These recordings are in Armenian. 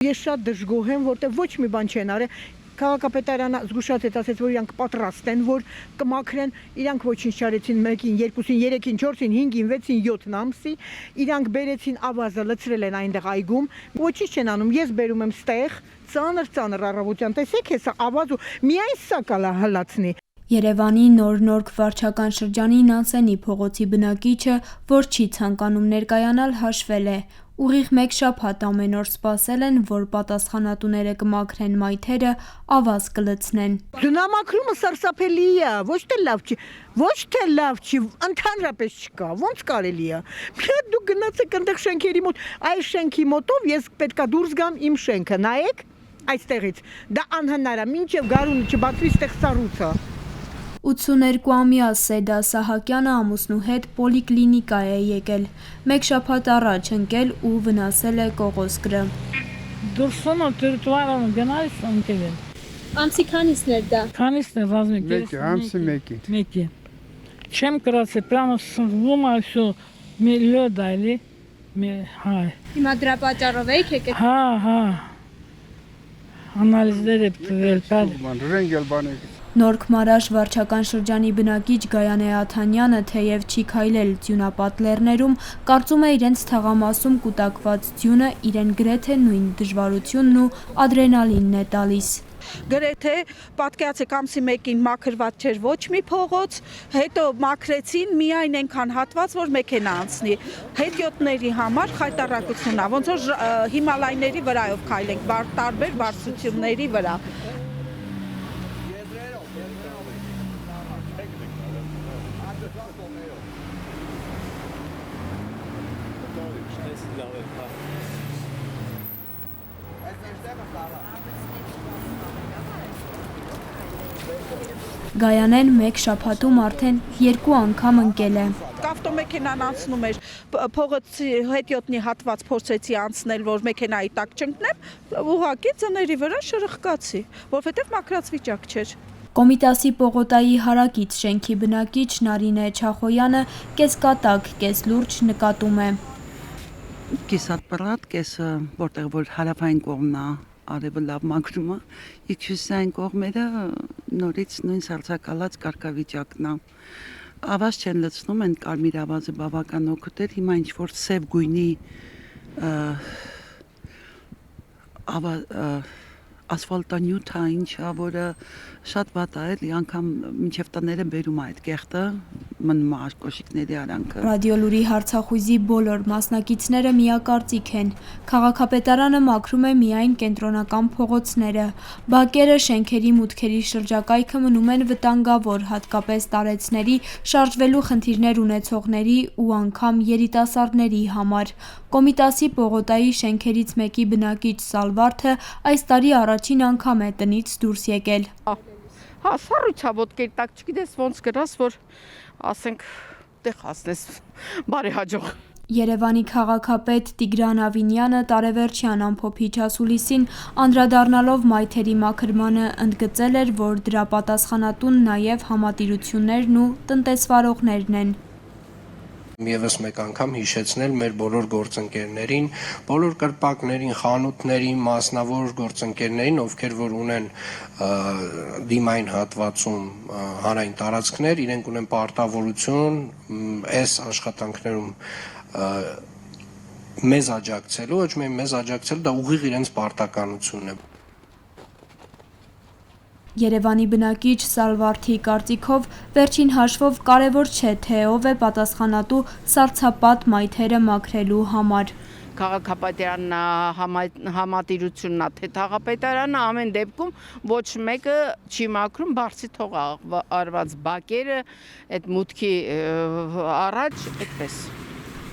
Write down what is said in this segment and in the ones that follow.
Ես շատ դժգոհ եմ, որտեղ ոչ մի բան չեն արել։ Քաղաքապետարանը զգուշացեց, ասեց, որ իրանք պատրաստ են, որ կմաքրեն, իրանք ոչինչ չարեցին 1-ին, 2-ին, 3-ին, 4-ին, 5-ին, 6-ին, 7 ամսի, իրանք բերեցին ավազը, լցրել են այնտեղ այգում, ոչինչ չեն անում, ես բերում եմ ստեղ, ծանր առավոտյան, տեսեք, հեսա ավազը, միայն սա կա հլացնի։ Երևանի Նոր վարչական շրջանի Նանսենի փողոցի բնակիչը, որ չի ցանկանում ներկայանալ, հաշվել է։ Ուղիղ 1 շաբաթ ամեն օր սպասել են, որ պատասխանատուները կմաքրեն մայթերը, ավազ կլցնեն։ Ձյունամաքրումը սարսափելի է, ոչ թե լավ չի, ընդհանրապես չկա, ոնց կարելի է։ Մի դուք գնացեք այնտեղ շենքերի մոտ, այս շենքի մոտով ես պետքա դուրս գամ իմ շենքը, նայեք այստեղից։ Դա անհնար է, մինչև գարունը չբացվի ստեղ սառույցը։ 82-ամյա Սեդա Սահակյանը ամուսնու հետ պոլիկլինիկա է եկել։ 1 շաբաթ առաջ ընկել ու վնասել է կողոսկրը։ Դուրսոնը տրոտուարը գնալիս ընկել։ Ամսի քանիսն էր դա։ Քանիսն է վազմի։ Ամսի 1-ի։ Չեմ կրացել, прямо սնվում է всё, մի լոդ այլի, հա։ Հիմա դրա պատճառով եք եկել։ Հա։ Անալիզներ է տվել, Ռենտգեն բաներ։ Նորք-Մարաշ վարչական շրջանի բնակիչ Գայանե Աթանյանը, թեև չի քայլել ձյունապատ լեռներում, կարծում է իրենց թաղամասում կուտակված ձյունը իրեն գրեթե նույն դժվարությունն ու ադրենալինն է տալիս։ Գրեթե պատկերացեք ամսի 1-ին մաքրված չէր ոչ մի փողոց, հետո մաքրեցին միայն այնքան հատված, որ մեքենա անցնի։ Հետիոտների համար խայտառակությունն է, ոնց որ հիմալայների վրայով քայլենք, տարբեր բարձրությունների վրա։ Գայանեն 1 շաբաթում արդեն 2 անգամ ընկել է։ Ավտոմեքենան անցնում էր, փողոցի հետիոտնի հատված փորձեցի անցնել, որ մեքենայի տակ չընկնեմ, ուղղակի ձների վրա շրխկացի, որովհետև մաքրած վիճակ չէր։ Կոմիտասի Պողոտայի հարակից շենքի բնակիչ Նարինե Չախոյանը կեսկատակ, կես լուրջ նկատում է։ Կեսատպրատ, կեսը որտեղ որ հարավային կողմն է, արևը լավ մաքրում է, հյուսիսային կողմերը նորից նույն սառցակալած կարգավիճակն է։ Ավազ չեն լցնում, են կարմիր ավազը բավական օգուտ էր, հիմա ինչ-որ սև գույնի ասֆալտանյութ է, ինչա, որը շատ վատ է, էլի անգամ մինչև տները բերում է այդ կեղտը, մնում է արկոշիկների արանքը։ Ռադիոլուրի հարցախույզի բոլոր մասնակիցները միակարծիք են։ Քաղաքապետարանը մաքրում է միայն կենտրոնական փողոցները։ Բակերը, շենքերի մուտքերի շրջակայքը մնում են վտանգավոր, հատկապես տարեցների, շարժվելու խնդիրներ ունեցողների ու անգամ երիտասարդների համար։ Կոմիտասի Պողոտայի շենքերից մեկի բնակիչ Սալվարդը այս տարի առաջին անգամ է տնից դուրս եկել։ Հա, սառույցա ոտքերի տակ, չգիտես ոնց գրաս, որ ասենք տեղ հասնես բարեհաջող։ Երևանի քաղաքապետ Տիգրան Ավինյանը տարեվերջյան ամփոփիչ ասուլիսին անդրադառնալով մայթերի մաքրմանը ընդգծել էր, որ դրա պատասխանատուն նաև համատիրություններն ու տնտեսվարողներն են։ Եվս մեկ անգամ հիշեցնել մեր բոլոր գործընկերներին, բոլոր կրպակներին, խանութներին, մասնավոր գործընկերներին, ովքեր որ ունեն դիմային հատվածում հանրային տարածքներ, իրենք ունեն պարտավորություն այս աշխատանքներում մեզ աջակցելու, ոչ միայն մեզ աջակցելու, դա ուղիղ իրենց պարտականությունն է։ Երևանի բնակիչ Սալվարդի կարծիքով վերջին հաշվով կարևոր չէ, թե ով է պատասխանատու սառցապատ մայթերը մաքրելու համար։ Քաղաքապետարանն համատիրությունն է, թե թաղապետարանը ամեն դեպքում ոչ մեկը չի մաքրում, բարձի թող արված բակերը, այդ մուտքի առաջ, այդպես։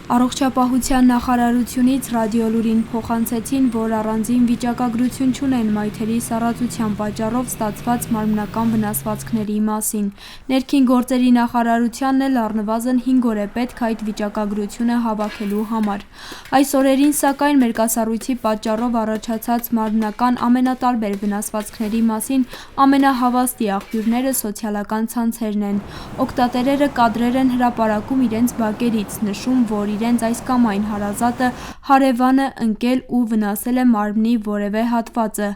Առողջապահության նախարարությունից ռադիոլուրին փոխանցեցին, որ առանձին վիճակագրություն չունեն մայթերի սառածության պատճառով ստացված մարմնական վնասվածքների մասին։ Ներքին գործերի նախարարությանն էլ առնվազն 5 օր է պետք այդ վիճակագրությունը հավաքելու համար։ Այս օրերին, սակայն, մերկասառույցի պատճառով առաջացած մարմնական ամենատարբեր վնասվածքների մասին ամենահավաստի աղբյուրները սոցիալական ցանցերն են։ Օգտատերերը կադրեր են հրապարակում իրենց բակերից, նշում, որ իրենց այս կամ այն հարազատը հարևանը ընկել ու վնասել է մարմնի որևէ հատվածը։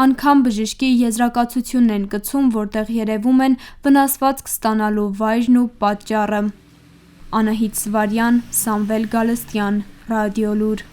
Անգամ բժշկի եզրակացությունն են կցում, որտեղ երևում են վնասվածք ստանալու վայրն ու պատճառը։ Անահիտ Սվարյան, Սամվել Գալստյան, Ռադիոլուր։